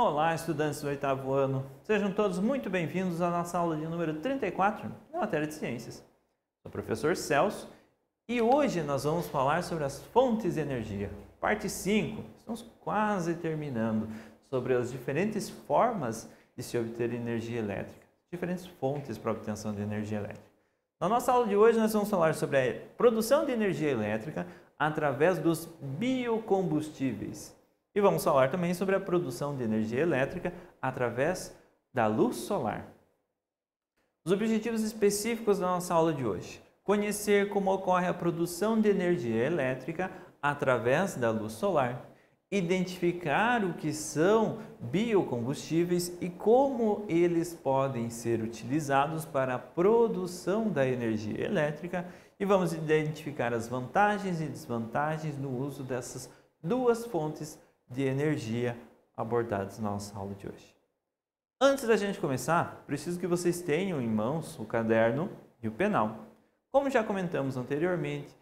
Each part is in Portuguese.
Olá, estudantes do 8º ano. Sejam todos muito bem-vindos à nossa aula de número 34, na matéria de ciências. Sou o professor Celso e hoje nós vamos falar sobre as fontes de energia. Parte 5, estamos quase terminando, sobre as diferentes formas de se obter energia elétrica, diferentes fontes para a obtenção de energia elétrica. Na nossa aula de hoje nós vamos falar sobre a produção de energia elétrica através dos biocombustíveis. E vamos falar também sobre a produção de energia elétrica através da luz solar. Os objetivos específicos da nossa aula de hoje: conhecer como ocorre a produção de energia elétrica através da luz solar, identificar o que são biocombustíveis e como eles podem ser utilizados para a produção da energia elétrica, e vamos identificar as vantagens e desvantagens no uso dessas duas fontes de energia abordados na nossa aula de hoje. Antes da gente começar, preciso que vocês tenham em mãos o caderno e o penal. Como já comentamos anteriormente,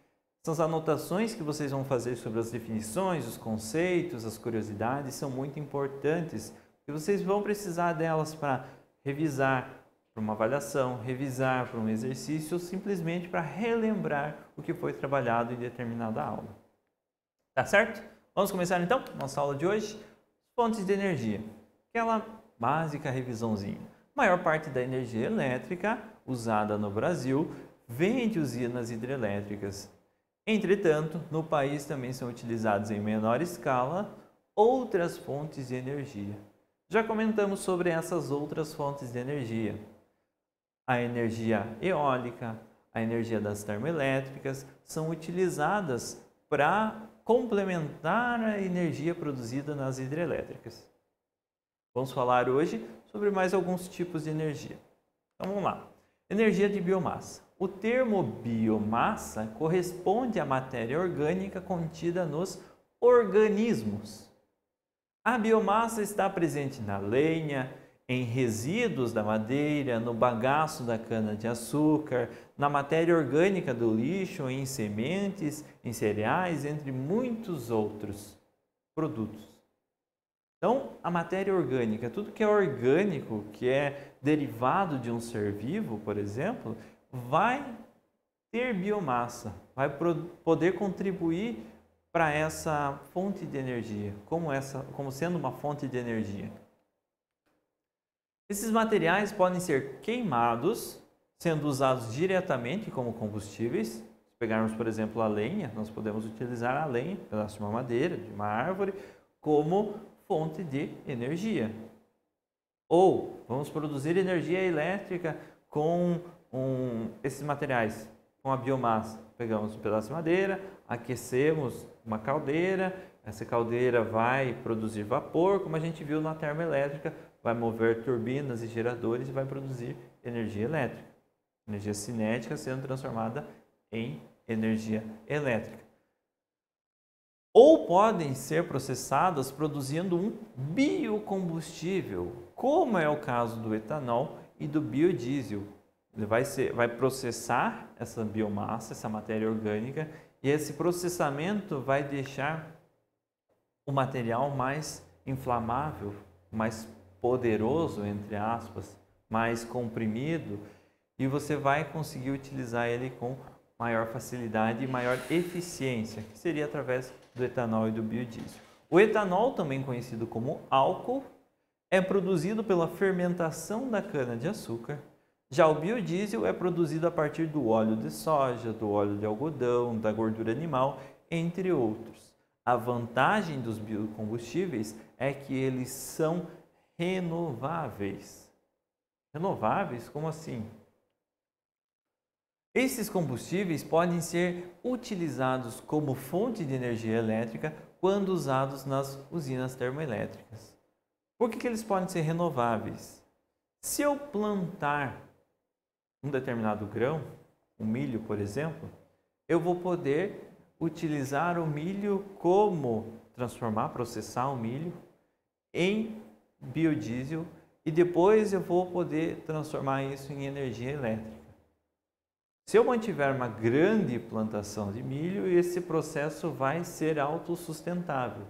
essas anotações que vocês vão fazer sobre as definições, os conceitos, as curiosidades são muito importantes e vocês vão precisar delas para revisar para uma avaliação, revisar para um exercício ou simplesmente para relembrar o que foi trabalhado em determinada aula. Tá certo? Vamos começar então nossa aula de hoje. Fontes de energia. Aquela básica revisãozinha. A maior parte da energia elétrica usada no Brasil vem de usinas hidrelétricas. Entretanto, no país também são utilizados em menor escala outras fontes de energia. Já comentamos sobre essas outras fontes de energia. A energia eólica, a energia das termoelétricas são utilizadas para complementar a energia produzida nas hidrelétricas. Vamos falar hoje sobre mais alguns tipos de energia. Então vamos lá. Energia de biomassa. O termo biomassa corresponde à matéria orgânica contida nos organismos. A biomassa está presente na lenha, em resíduos da madeira, no bagaço da cana-de-açúcar, na matéria orgânica do lixo, em sementes, em cereais, entre muitos outros produtos. Então, a matéria orgânica, tudo que é orgânico, que é derivado de um ser vivo, por exemplo, vai ter biomassa, vai poder contribuir para essa fonte de energia, como sendo uma fonte de energia. Esses materiais podem ser queimados, sendo usados diretamente como combustíveis. Se pegarmos, por exemplo, a lenha, nós podemos utilizar a lenha, um pedaço de uma madeira, de uma árvore, como fonte de energia. Ou vamos produzir energia elétrica com esses materiais, com a biomassa. Pegamos um pedaço de madeira, aquecemos uma caldeira, essa caldeira vai produzir vapor, como a gente viu na termoelétrica, vai mover turbinas e geradores e vai produzir energia elétrica. Energia cinética sendo transformada em energia elétrica. Ou podem ser processadas produzindo um biocombustível, como é o caso do etanol e do biodiesel. Ele vai processar essa biomassa, essa matéria orgânica, e esse processamento vai deixar o material mais inflamável, mais poderoso, entre aspas, mais comprimido, e você vai conseguir utilizar ele com maior facilidade e maior eficiência, que seria através do etanol e do biodiesel. O etanol, também conhecido como álcool, é produzido pela fermentação da cana-de-açúcar. Já o biodiesel é produzido a partir do óleo de soja, do óleo de algodão, da gordura animal, entre outros. A vantagem dos biocombustíveis é que eles são renováveis. Renováveis? Como assim? Esses combustíveis podem ser utilizados como fonte de energia elétrica quando usados nas usinas termoelétricas. Por que eles podem ser renováveis? Se eu plantar um determinado grão, o milho, por exemplo, eu vou poder utilizar o milho processar o milho em biodiesel e depois eu vou poder transformar isso em energia elétrica. Se eu mantiver uma grande plantação de milho, esse processo vai ser autossustentável.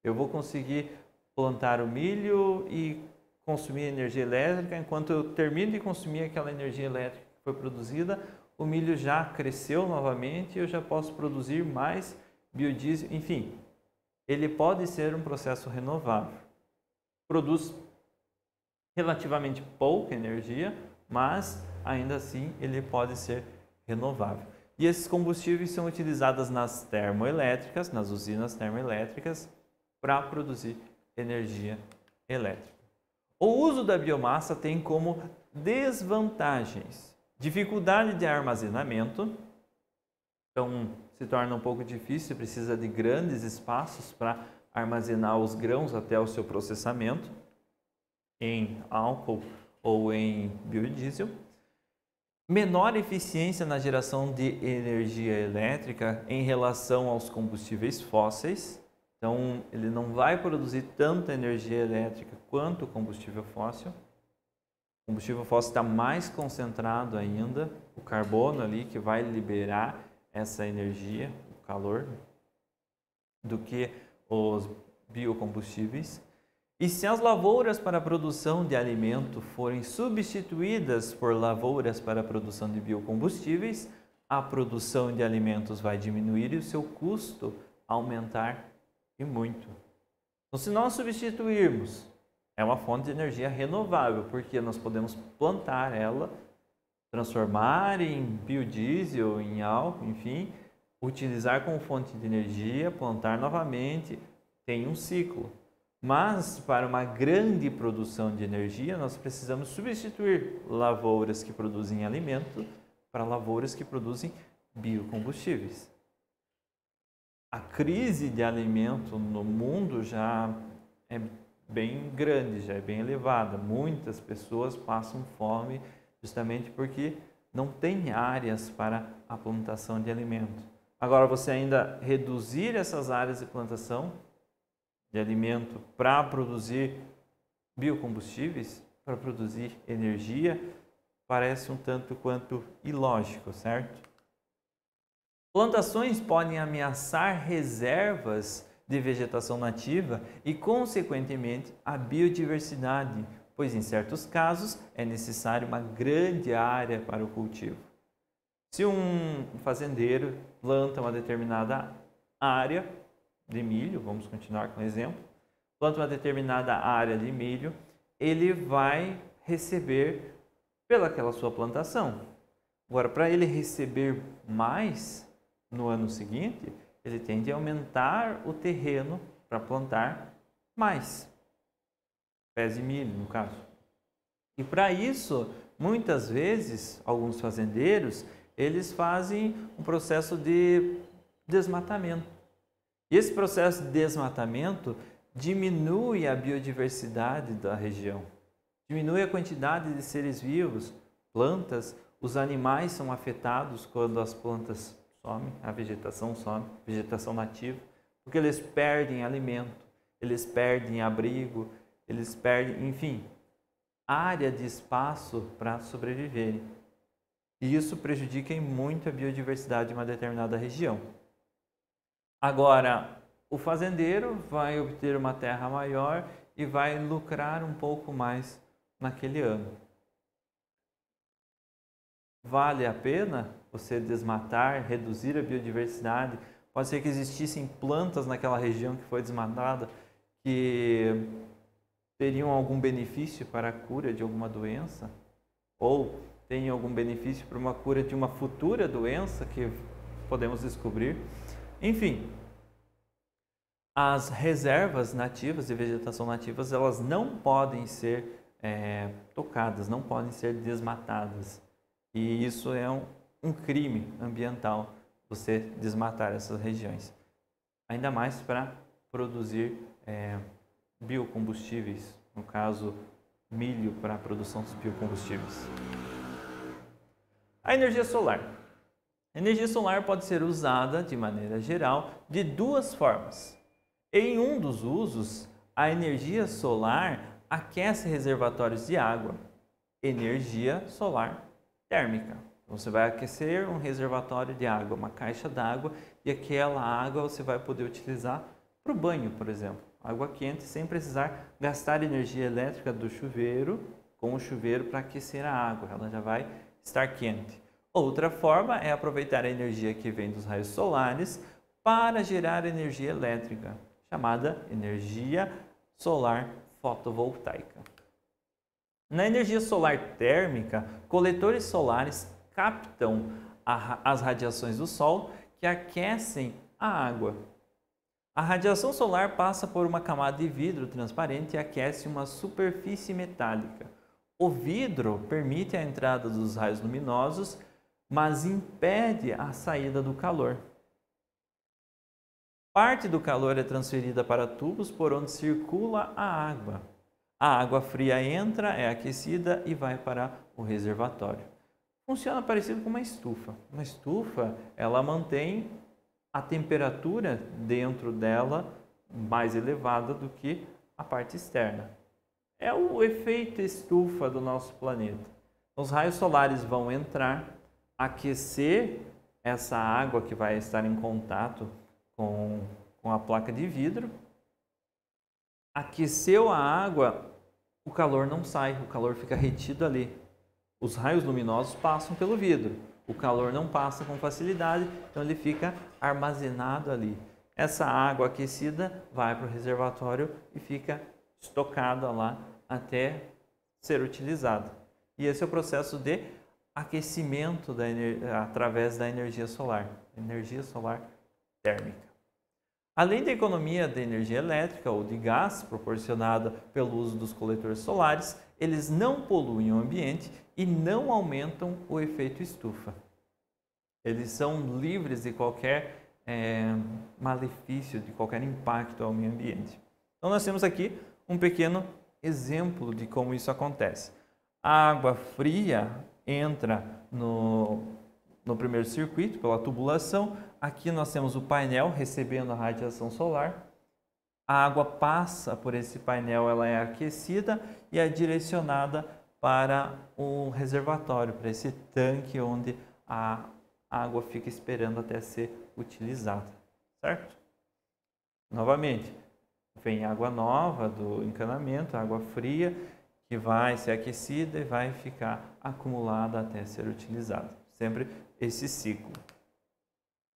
Eu vou conseguir plantar o milho e consumir energia elétrica. Enquanto eu termino de consumir aquela energia elétrica que foi produzida, o milho já cresceu novamente e eu já posso produzir mais biodiesel. Enfim, ele pode ser um processo renovável. Produz relativamente pouca energia, mas ainda assim ele pode ser renovável. E esses combustíveis são utilizados nas termoelétricas, nas usinas termoelétricas, para produzir energia elétrica. O uso da biomassa tem como desvantagens dificuldade de armazenamento, então se torna um pouco difícil, precisa de grandes espaços para armazenar os grãos até o seu processamento em álcool ou em biodiesel. Menor eficiência na geração de energia elétrica em relação aos combustíveis fósseis. Então, ele não vai produzir tanta energia elétrica quanto o combustível fóssil. O combustível fóssil está mais concentrado ainda, o carbono ali que vai liberar essa energia, o calor, do que os biocombustíveis. E se as lavouras para a produção de alimento forem substituídas por lavouras para a produção de biocombustíveis, a produção de alimentos vai diminuir e o seu custo aumentar e muito. Então, se nós substituirmos, é uma fonte de energia renovável, porque nós podemos plantar ela, transformar em biodiesel, em álcool, enfim, utilizar como fonte de energia, plantar novamente, tem um ciclo. Mas, para uma grande produção de energia, nós precisamos substituir lavouras que produzem alimento para lavouras que produzem biocombustíveis. A crise de alimento no mundo já é bem grande, já é bem elevada. Muitas pessoas passam fome justamente porque não tem áreas para a plantação de alimento. Agora, você ainda reduzir essas áreas de plantação de alimento para produzir biocombustíveis, para produzir energia, parece um tanto quanto ilógico, certo? Plantações podem ameaçar reservas de vegetação nativa e, consequentemente, a biodiversidade, pois em certos casos é necessário uma grande área para o cultivo. Se um fazendeiro planta uma determinada área de milho, vamos continuar com o exemplo, planta uma determinada área de milho, ele vai receber pelaquela sua plantação. Agora, para ele receber mais no ano seguinte, ele tem de aumentar o terreno para plantar mais pés de milho, no caso. E para isso, muitas vezes, alguns fazendeiros, eles fazem um processo de desmatamento. E esse processo de desmatamento diminui a biodiversidade da região, diminui a quantidade de seres vivos, plantas, os animais são afetados quando as plantas somem, a vegetação some, vegetação nativa, porque eles perdem alimento, eles perdem abrigo, eles perdem, enfim, área de espaço para sobreviverem. E isso prejudica muito a biodiversidade de uma determinada região. Agora, o fazendeiro vai obter uma terra maior e vai lucrar um pouco mais naquele ano. Vale a pena você desmatar, reduzir a biodiversidade? Pode ser que existissem plantas naquela região que foi desmatada que teriam algum benefício para a cura de alguma doença? Ou tenham algum benefício para uma cura de uma futura doença que podemos descobrir? Enfim, as reservas nativas e vegetação nativas, elas não podem ser tocadas, não podem ser desmatadas. E isso é um crime ambiental, você desmatar essas regiões. Ainda mais para produzir biocombustíveis, no caso, milho para a produção dos biocombustíveis. A energia solar. A energia solar pode ser usada, de maneira geral, de duas formas. Em um dos usos, a energia solar aquece reservatórios de água. Energia solar térmica. Então, você vai aquecer um reservatório de água, uma caixa d'água, e aquela água você vai poder utilizar para o banho, por exemplo, água quente, sem precisar gastar energia elétrica do chuveiro com o chuveiro para aquecer a água, ela já vai estar quente. Outra forma é aproveitar a energia que vem dos raios solares para gerar energia elétrica, chamada energia solar fotovoltaica. Na energia solar térmica, coletores solares captam as radiações do Sol que aquecem a água. A radiação solar passa por uma camada de vidro transparente e aquece uma superfície metálica. O vidro permite a entrada dos raios luminosos, mas impede a saída do calor. Parte do calor é transferida para tubos por onde circula a água. A água fria entra, é aquecida e vai para o reservatório. Funciona parecido com uma estufa. Uma estufa, ela mantém a temperatura dentro dela mais elevada do que a parte externa. É o efeito estufa do nosso planeta. Os raios solares vão entrar, aquecer essa água que vai estar em contato com a placa de vidro. Aqueceu a água, o calor não sai, o calor fica retido ali. Os raios luminosos passam pelo vidro, o calor não passa com facilidade, então ele fica armazenado ali. Essa água aquecida vai para o reservatório e fica estocada lá até ser utilizada. E esse é o processo de aquecimento através da energia solar térmica. Além da economia de energia elétrica ou de gás proporcionada pelo uso dos coletores solares, eles não poluem o ambiente e não aumentam o efeito estufa. Eles são livres de qualquer malefício, de qualquer impacto ao meio ambiente. Então nós temos aqui um pequeno exemplo de como isso acontece. A água fria entra no primeiro circuito pela tubulação. Aqui nós temos o painel recebendo a radiação solar. A água passa por esse painel, ela é aquecida e é direcionada para o reservatório, para esse tanque onde a água fica esperando até ser utilizada, certo? Novamente, vem água nova do encanamento, água fria, que vai ser aquecida e vai ficar acumulada até ser utilizada. Sempre esse ciclo.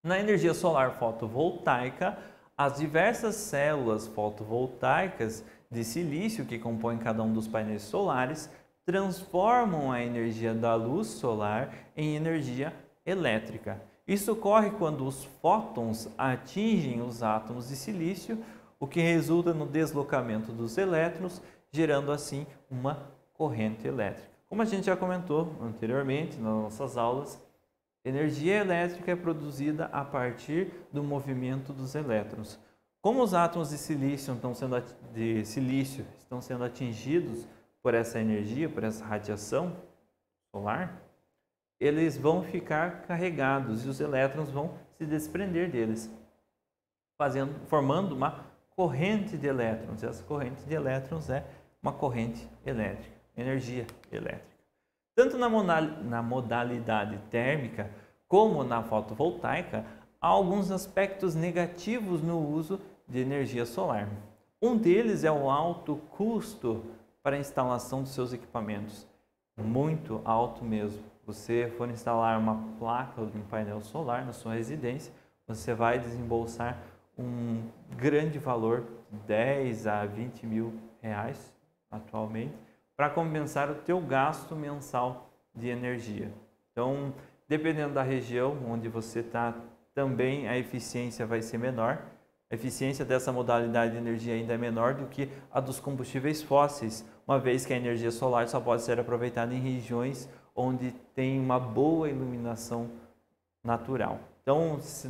Na energia solar fotovoltaica, as diversas células fotovoltaicas de silício que compõem cada um dos painéis solares transformam a energia da luz solar em energia elétrica. Isso ocorre quando os fótons atingem os átomos de silício, o que resulta no deslocamento dos elétrons, gerando assim uma corrente elétrica. Como a gente já comentou anteriormente nas nossas aulas, energia elétrica é produzida a partir do movimento dos elétrons. Como os átomos de silício estão sendo atingidos por essa energia, por essa radiação solar, eles vão ficar carregados e os elétrons vão se desprender deles, formando uma corrente de elétrons. Essa corrente de elétrons é uma corrente elétrica, energia elétrica. Tanto na modalidade térmica como na fotovoltaica, há alguns aspectos negativos no uso de energia solar. Um deles é o alto custo para a instalação dos seus equipamentos, muito alto mesmo. Você for instalar uma placa ou um painel solar na sua residência, você vai desembolsar um grande valor, 10 a 20 mil reais atualmente, para compensar o teu gasto mensal de energia. Então, dependendo da região onde você está, também a eficiência vai ser menor. A eficiência dessa modalidade de energia ainda é menor do que a dos combustíveis fósseis, uma vez que a energia solar só pode ser aproveitada em regiões onde tem uma boa iluminação natural. Então, se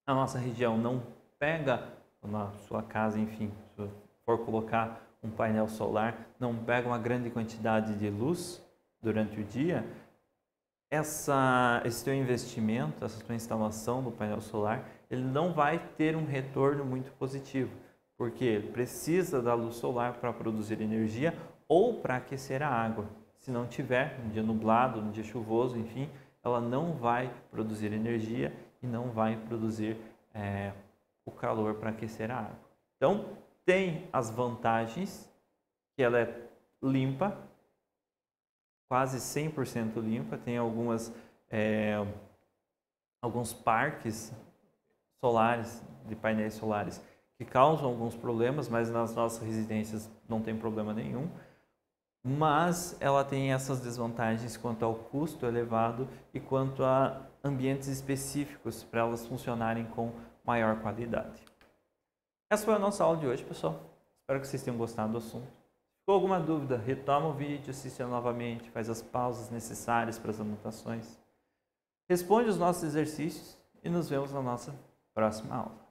a nossa região não pega, na sua casa, enfim, se for colocar um painel solar, não pega uma grande quantidade de luz durante o dia, esse teu investimento, essa tua instalação do painel solar, ele não vai ter um retorno muito positivo, porque ele precisa da luz solar para produzir energia ou para aquecer a água. Se não tiver, um dia nublado, um dia chuvoso, enfim, ela não vai produzir energia e não vai produzir o calor para aquecer a água. Então, tem as vantagens, que ela é limpa, quase 100% limpa, tem alguns parques solares, de painéis solares, que causam alguns problemas, mas nas nossas residências não tem problema nenhum. Mas ela tem essas desvantagens quanto ao custo elevado e quanto a ambientes específicos para elas funcionarem com maior qualidade. Essa foi a nossa aula de hoje, pessoal. Espero que vocês tenham gostado do assunto. Se ficou alguma dúvida, retoma o vídeo, assiste novamente, faz as pausas necessárias para as anotações. Responde os nossos exercícios e nos vemos na nossa próxima aula.